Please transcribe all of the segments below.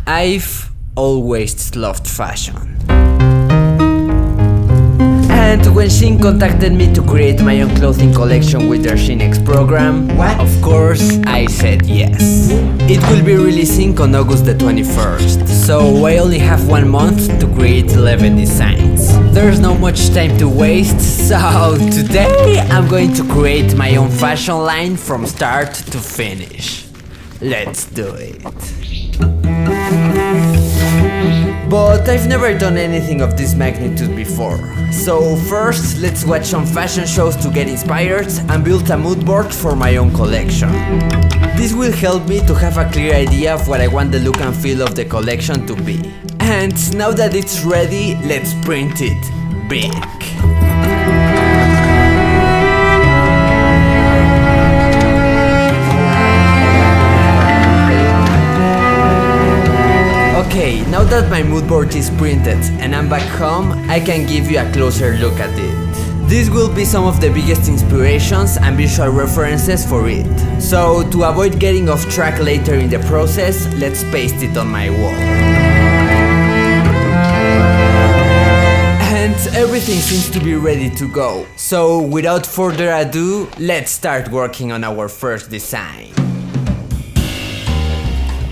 I've always loved fashion. And when Shein contacted me to create my own clothing collection with their Shein X program, of course I said yes. It will be releasing on August the 21st, so I only have 1 month to create 11 designs. There's not much time to waste, so today I'm going to create my own fashion line from start to finish. Let's do it. But I've never done anything of this magnitude before. So first, let's watch some fashion shows to get inspired and build a mood board for my own collection. This will help me to have a clear idea of what I want the look and feel of the collection to be. And now that it's ready, let's print it big. Okay, now that my mood board is printed and I'm back home, I can give you a closer look at it. This will be some of the biggest inspirations and visual references for it. So to avoid getting off track later in the process, let's paste it on my wall. And everything seems to be ready to go. So without further ado, let's start working on our first design.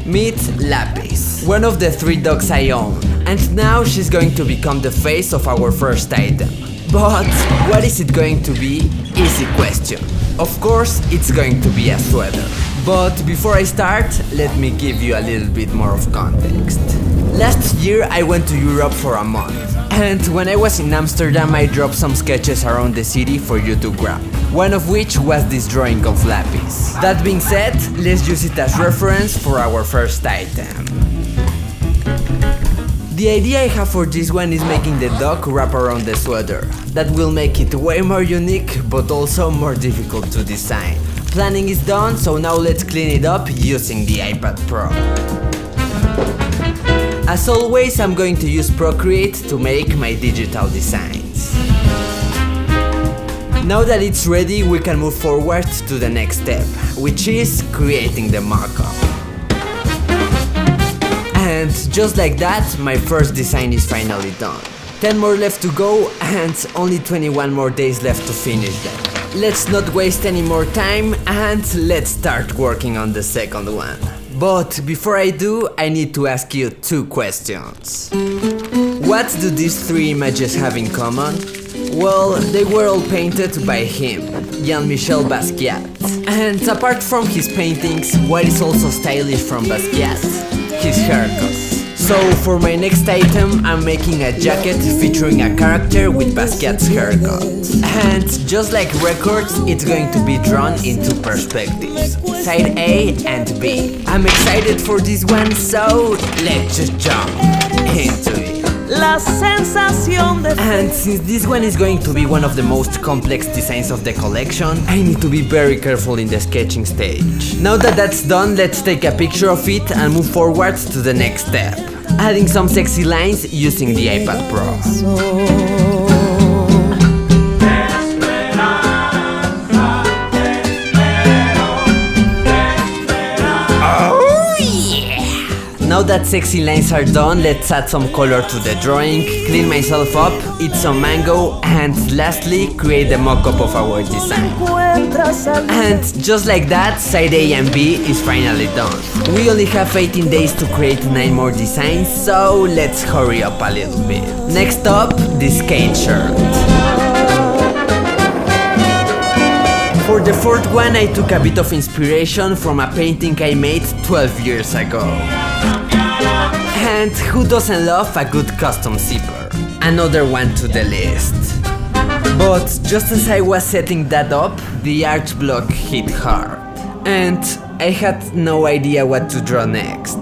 Meet Lapis, one of the 3 dogs I own, and now she's going to become the face of our first item. But what is it going to be? Easy question. Of course, it's going to be a sweater. But before I start, let me give you a little bit more of context. Last year I went to Europe for a month, and when I was in Amsterdam I dropped some sketches around the city for you to grab. One of which was this drawing of Lapis. That being said, let's use it as reference for our first item. The idea I have for this one is making the dog wrap around the sweater. That will make it way more unique, but also more difficult to design. Planning is done, so now let's clean it up using the iPad Pro. As always, I'm going to use Procreate to make my digital designs. Now that it's ready, we can move forward to the next step, which is creating the mockup. And just like that, my first design is finally done. 10 more left to go and only 21 more days left to finish them. Let's not waste any more time and let's start working on the second one. But before I do, I need to ask you 2 questions. What do these 3 images have in common? Well, they were all painted by him, Jean-Michel Basquiat. And apart from his paintings, what is also stylish from Basquiat? His haircuts. So for my next item, I'm making a jacket featuring a character with Basquiat's haircut. And just like records, it's going to be drawn in 2 perspectives, side A and B. I'm excited for this one, so let's just jump into it. And since this one is going to be one of the most complex designs of the collection, I need to be very careful in the sketching stage. Now that that's done, let's take a picture of it and move forward to the next step, adding some sexy lines using the iPad Pro. Now that sexy lines are done, let's add some color to the drawing, clean myself up, eat some mango, and lastly, create the mock-up of our design. And just like that, side A and B is finally done. We only have 18 days to create 9 more designs, so let's hurry up a little bit. Next up, the skate shirt. For the 4th one, I took a bit of inspiration from a painting I made 12 years ago. And who doesn't love a good custom zipper? Another one to the list. But just as I was setting that up, the art block hit hard. And I had no idea what to draw next.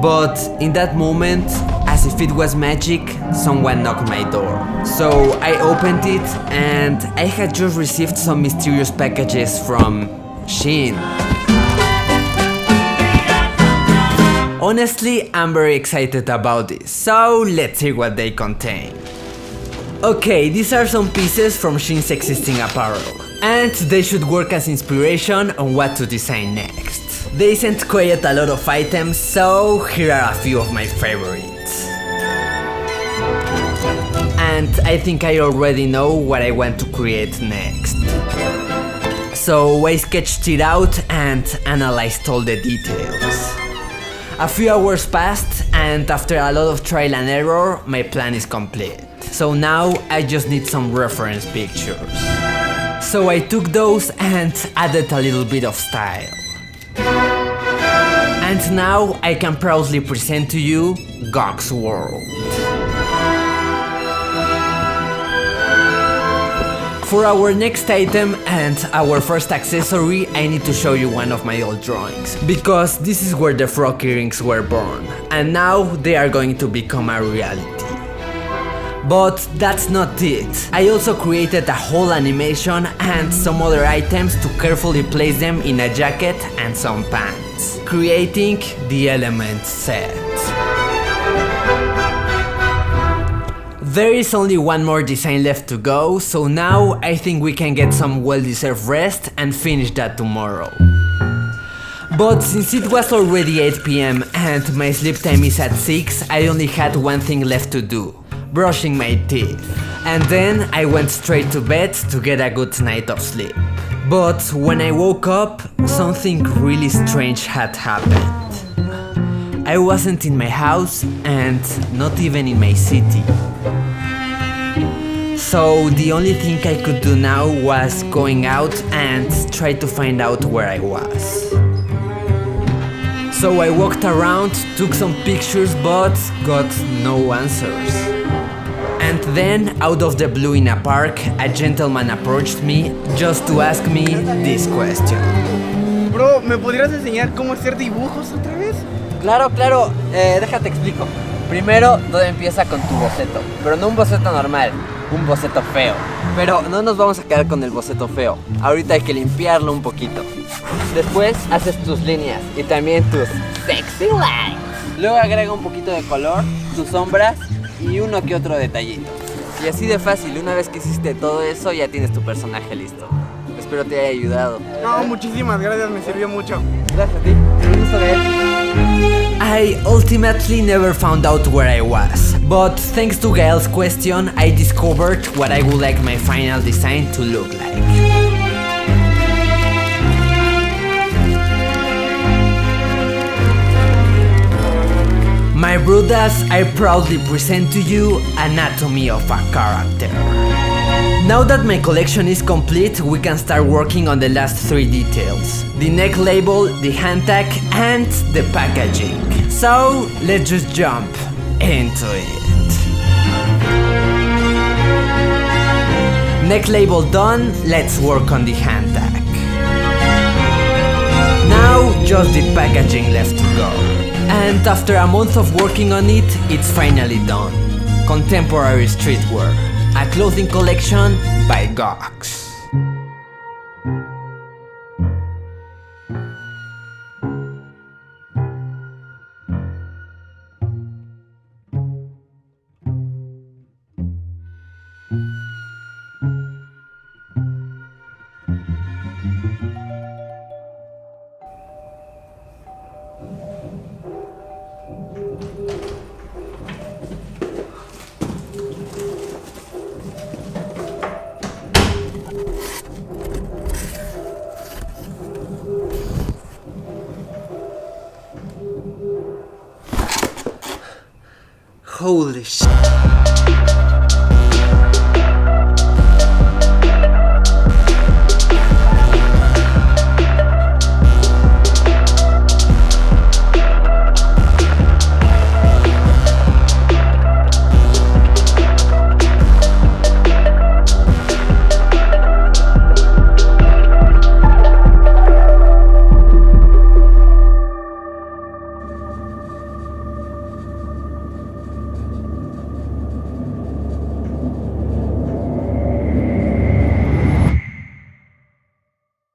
But in that moment, as if it was magic, someone knocked my door. So I opened it and I had just received some mysterious packages from Shein. Honestly, I'm very excited about this, so let's see what they contain. Okay, these are some pieces from Shein's existing apparel, and they should work as inspiration on what to design next. They sent quite a lot of items, so here are a few of my favorites. And I think I already know what I want to create next. So I sketched it out and analyzed all the details. A few hours passed, and after a lot of trial and error, my plan is complete. So now I just need some reference pictures. So I took those and added a little bit of style. And now I can proudly present to you Gog's World. For our next item and our first accessory, I need to show you one of my old drawings, because this is where the frog earrings were born, and now they are going to become a reality. But that's not it. I also created a whole animation and some other items to carefully place them in a jacket and some pants, creating the element set. There is only one more design left to go, so now I think we can get some well-deserved rest and finish that tomorrow. But since it was already 8 PM and my sleep time is at 6, I only had one thing left to do: brushing my teeth. And then I went straight to bed to get a good night of sleep. But when I woke up, something really strange had happened. I wasn't in my house and not even in my city. So the only thing I could do now was going out and try to find out where I was. So I walked around, took some pictures, but got no answers. And then, out of the blue in a park, a gentleman approached me just to ask me this question. Bro, ¿me podrías enseñar cómo hacer dibujos otra vez? Claro, déjate explico. Primero, todo empieza con tu boceto, pero no un boceto normal, un boceto feo. Pero no nos vamos a quedar con el boceto feo, ahorita hay que limpiarlo un poquito. Después haces tus líneas y también tus sexy lines. Luego agrega un poquito de color, tus sombras y uno que otro detallito. Y así de fácil, una vez que hiciste todo eso ya tienes tu personaje listo. Espero te haya ayudado. No, muchísimas gracias, me sirvió mucho. Gracias a ti, un gusto ver. I ultimately never found out where I was, but thanks to Gael's question, I discovered what I would like my final design to look like. My brudas, I proudly present to you Anatomy of a Character. Now that my collection is complete, we can start working on the last 3 details: the neck label, the hand tag, and the packaging. So let's just jump into it. Neck label done, let's work on the hand tag. Now just the packaging left to go. And after a month of working on it, it's finally done. Contemporary streetwear, a clothing collection by Gogs. Holy shit.